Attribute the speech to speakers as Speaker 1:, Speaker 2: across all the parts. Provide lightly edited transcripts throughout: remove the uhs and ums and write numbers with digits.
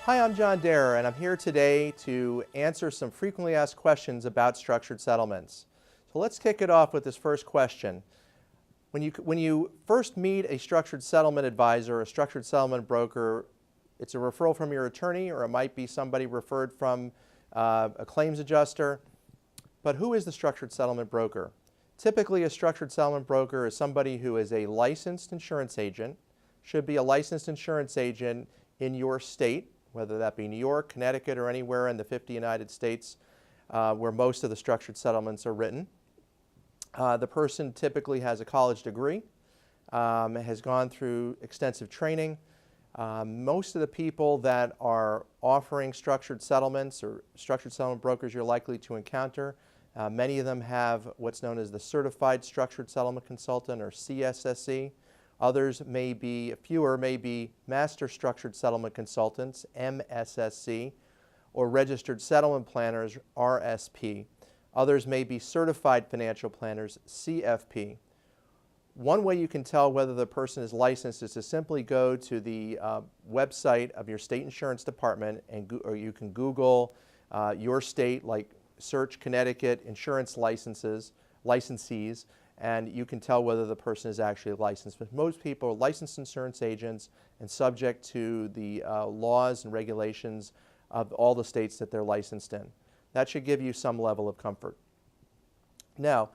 Speaker 1: Hi, I'm John Dare, and I'm here today to answer some frequently asked questions about structured settlements. So let's kick it off with this first question. When you first meet a structured settlement advisor, a structured settlement broker, it's a referral from your attorney, or it might be somebody referred from a claims adjuster. But who is the structured settlement broker? Typically, a structured settlement broker is somebody who is a licensed insurance agent, should be a licensed insurance agent in your state, whether that be New York, Connecticut, or anywhere in the 50 United States where most of the structured settlements are written. The person typically has a college degree, has gone through extensive training. Most of the people that are offering structured settlements or structured settlement brokers you're likely to encounter, many of them have what's known as the Certified Structured Settlement Consultant, or CSSC. Others may be, fewer may be Master Structured Settlement Consultants, MSSC, or Registered Settlement Planners, RSP. Others may be Certified Financial Planners, CFP. One way you can tell whether the person is licensed is to simply go to the website of your state insurance department, or you can Google your state, like search Connecticut insurance licensees, and you can tell whether the person is actually licensed. But most people are licensed insurance agents and subject to the laws and regulations of all the states that they're licensed in. That should give you some level of comfort. Now,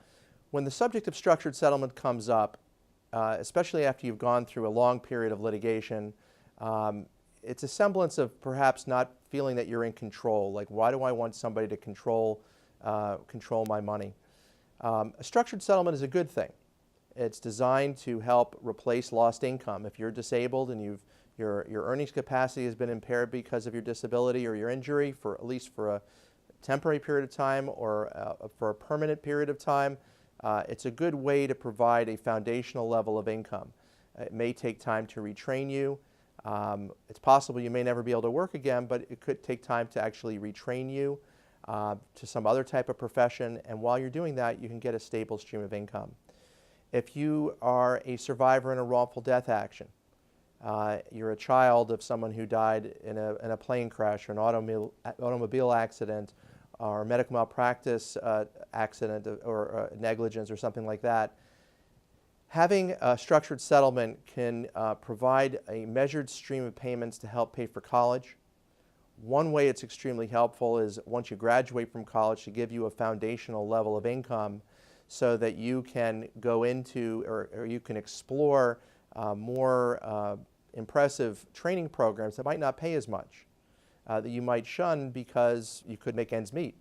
Speaker 1: when the subject of structured settlement comes up, especially after you've gone through a long period of litigation, it's a semblance of perhaps not feeling that you're in control. Like, why do I want somebody to control my money? A structured settlement is a good thing. It's designed to help replace lost income. If you're disabled and your earnings capacity has been impaired because of your disability or your injury, for at least for a temporary period of time or for a permanent period of time, it's a good way to provide a foundational level of income. It may take time to retrain you. It's possible you may never be able to work again, but it could take time to actually retrain you to some other type of profession, and while you're doing that, you can get a stable stream of income. If you are a survivor in a wrongful death action, you're a child of someone who died in a plane crash or an automobile accident or a medical malpractice accident or negligence or something like that, having a structured settlement can provide a measured stream of payments to help pay for college. One way it's extremely helpful is once you graduate from college to give you a foundational level of income so that you can go into or you can explore more impressive training programs that might not pay as much, that you might shun because you could make ends meet.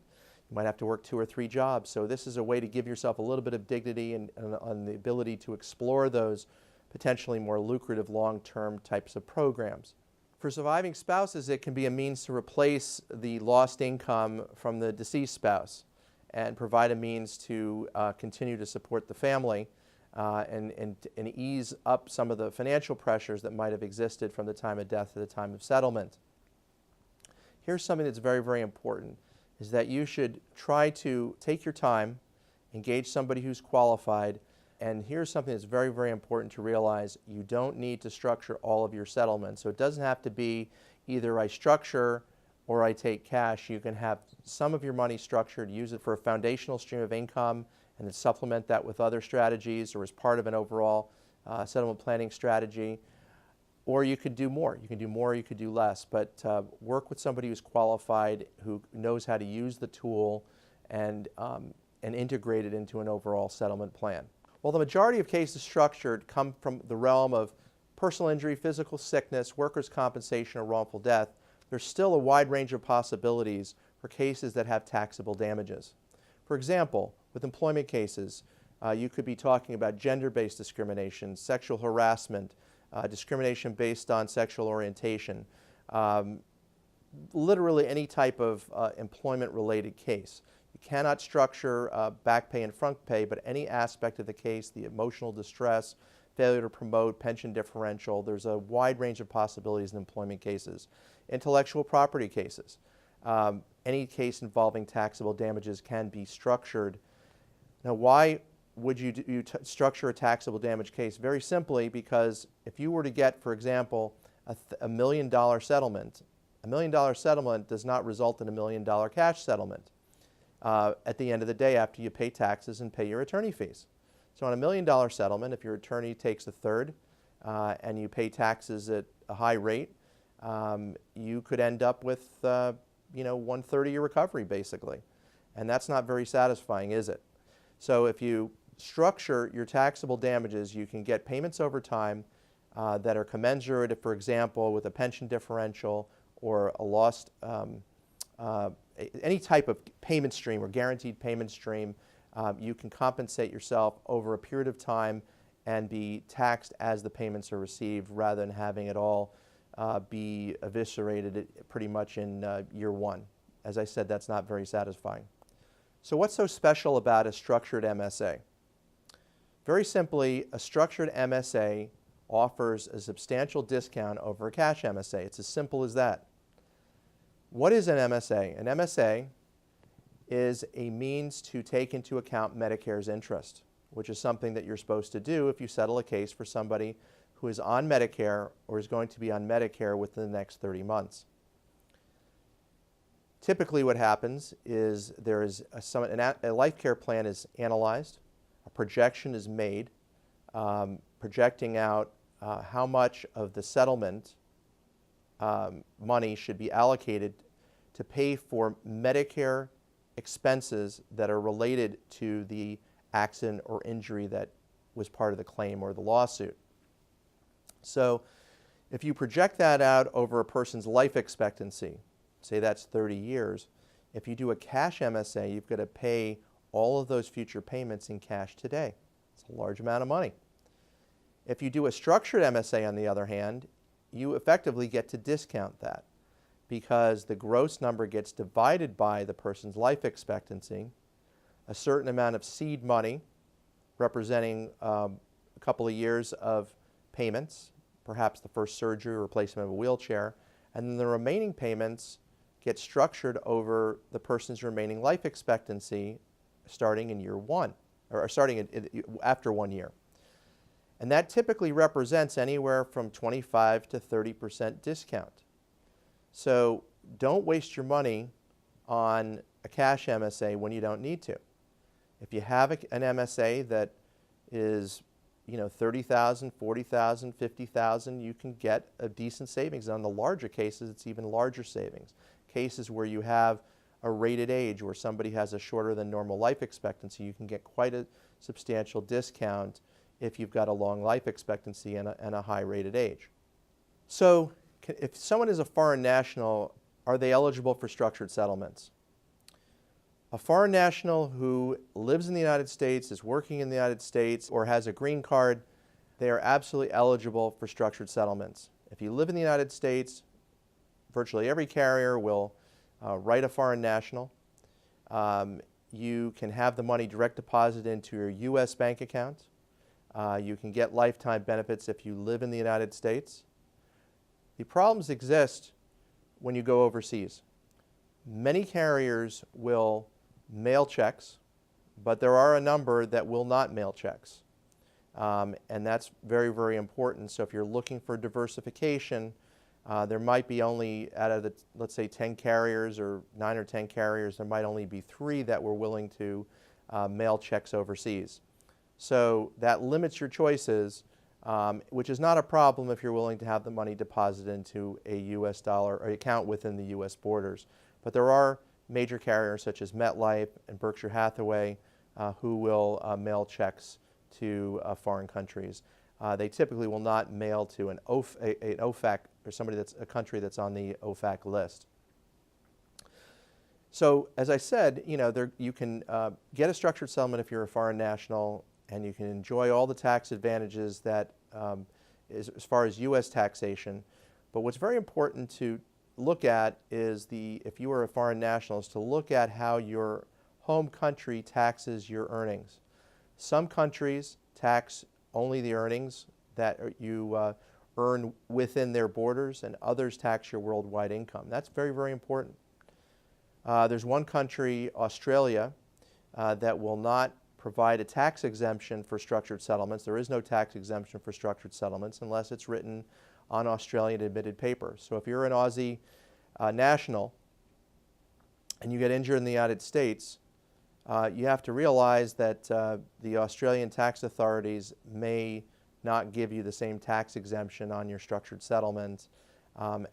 Speaker 1: You might have to work 2 or 3 jobs. So this is a way to give yourself a little bit of dignity and the ability to explore those potentially more lucrative long-term types of programs. For surviving spouses, it can be a means to replace the lost income from the deceased spouse and provide a means to continue to support the family and ease up some of the financial pressures that might have existed from the time of death to the time of settlement. Here's something that's very, very important, is that you should try to take your time, engage somebody who's qualified, and here's something that's very, very important to realize. You don't need to structure all of your settlements. So it doesn't have to be either I structure or I take cash. You can have some of your money structured, use it for a foundational stream of income, and then supplement that with other strategies or as part of an overall settlement planning strategy. Or you could do more. You can do more, you could do less. But work with somebody who's qualified, who knows how to use the tool and integrate it into an overall settlement plan. While the majority of cases structured come from the realm of personal injury, physical sickness, workers' compensation, or wrongful death, there's still a wide range of possibilities for cases that have taxable damages. For example, with employment cases, you could be talking about gender-based discrimination, sexual harassment, discrimination based on sexual orientation, literally any type of employment-related case. You cannot structure back pay and front pay, but any aspect of the case, the emotional distress, failure to promote, pension differential, there's a wide range of possibilities in employment cases. Intellectual property cases, any case involving taxable damages can be structured. Now, why would you structure a taxable damage case? Very simply because if you were to get, for example, a $1 million settlement $1 million settlement does not result in $1 million cash settlement at the end of the day after you pay taxes and pay your attorney fees. So on $1 million settlement, if your attorney takes a third and you pay taxes at a high rate, you could end up with one-third of your recovery basically. And that's not very satisfying, is it? So if you structure your taxable damages, you can get payments over time that are commensurate, for example, with a pension differential or a lost, any type of payment stream or guaranteed payment stream. You can compensate yourself over a period of time and be taxed as the payments are received rather than having it all be eviscerated pretty much in year one. As I said, that's not very satisfying. So what's so special about a structured MSA? Very simply, a structured MSA offers a substantial discount over a cash MSA. It's as simple as that. What is an MSA? An MSA is a means to take into account Medicare's interest, which is something that you're supposed to do if you settle a case for somebody who is on Medicare or is going to be on Medicare within the next 30 months. Typically what happens is there is a life care plan is analyzed, a projection is made, projecting out how much of the settlement money should be allocated to pay for Medicare expenses that are related to the accident or injury that was part of the claim or the lawsuit. So if you project that out over a person's life expectancy, say that's 30 years, if you do a cash MSA, you've got to pay all of those future payments in cash today. It's a large amount of money. If you do a structured MSA, on the other hand, you effectively get to discount that because the gross number gets divided by the person's life expectancy, a certain amount of seed money representing a couple of years of payments, perhaps the first surgery or replacement of a wheelchair, and then the remaining payments get structured over the person's remaining life expectancy starting in year one, or starting after 1 year. And that typically represents anywhere from 25 to 30% discount. So don't waste your money on a cash MSA when you don't need to. If you have an MSA that is $30,000, $40,000, $50,000, you can get a decent savings. On the larger cases, it's even larger savings. Cases where you have a rated age, where somebody has a shorter than normal life expectancy, you can get quite a substantial discount if you've got a long life expectancy and a high rated age. So if someone is a foreign national, are they eligible for structured settlements? A foreign national who lives in the United States, is working in the United States, or has a green card, they are absolutely eligible for structured settlements. If you live in the United States, virtually every carrier will write a foreign national. You can have the money direct deposited into your U.S. bank account. You can get lifetime benefits if you live in the United States. The problems exist when you go overseas. Many carriers will mail checks, but there are a number that will not mail checks. And that's very, very important. So if you're looking for diversification, there might be only, out of the, let's say, 10 carriers or 9 or 10 carriers, there might only be 3 that were willing to mail checks overseas. So that limits your choices, which is not a problem if you're willing to have the money deposited into a U.S. dollar or account within the U.S. borders. But there are major carriers such as MetLife and Berkshire Hathaway who will mail checks to foreign countries. They typically will not mail to an OFAC or somebody that's a country that's on the OFAC list. So as I said, you can get a structured settlement if you're a foreign national, and you can enjoy all the tax advantages that as far as U.S. taxation. But what's very important to look at is if you are a foreign national, is to look at how your home country taxes your earnings. Some countries tax only the earnings that you earn within their borders, and others tax your worldwide income. That's very, very important. There's one country, Australia, that will not provide a tax exemption for structured settlements. There is no tax exemption for structured settlements unless it's written on Australian admitted paper. So if you're an Aussie national and you get injured in the United States, you have to realize that the Australian tax authorities may not give you the same tax exemption on your structured settlement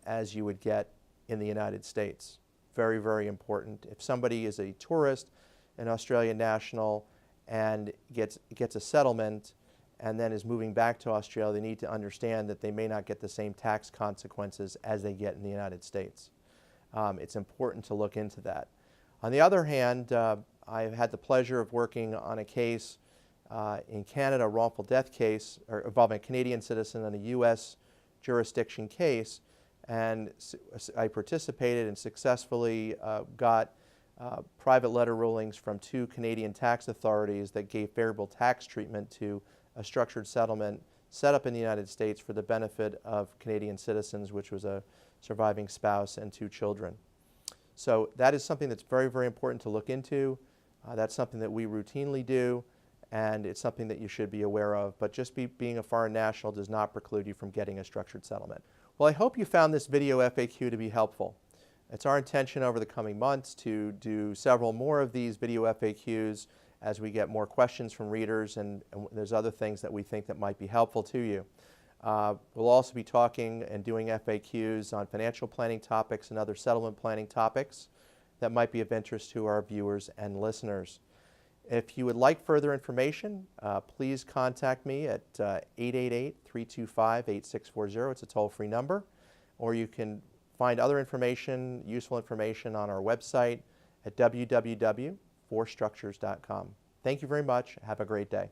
Speaker 1: as you would get in the United States. Very, very important. If somebody is a tourist, an Australian national, and gets a settlement and then is moving back to Australia, they need to understand that they may not get the same tax consequences as they get in the United States. It's important to look into that. On the other hand, I've had the pleasure of working on a case in Canada, a wrongful death case involving a Canadian citizen in a U.S. jurisdiction case, and I participated and successfully got private letter rulings from 2 Canadian tax authorities that gave favorable tax treatment to a structured settlement set up in the United States for the benefit of Canadian citizens, which was a surviving spouse and 2 children. So that is something that's very, very important to look into. That's something that we routinely do, and it's something that you should be aware of. But just being a foreign national does not preclude you from getting a structured settlement. Well, I hope you found this video FAQ to be helpful. It's our intention over the coming months to do several more of these video FAQs as we get more questions from readers, and there's other things that we think that might be helpful to you. We'll also be talking and doing FAQs on financial planning topics and other settlement planning topics that might be of interest to our viewers and listeners. If you would like further information, please contact me at 888-325-8640. It's a toll-free number. Or you can find other information, useful information, on our website at www.forstructures.com. Thank you very much. Have a great day.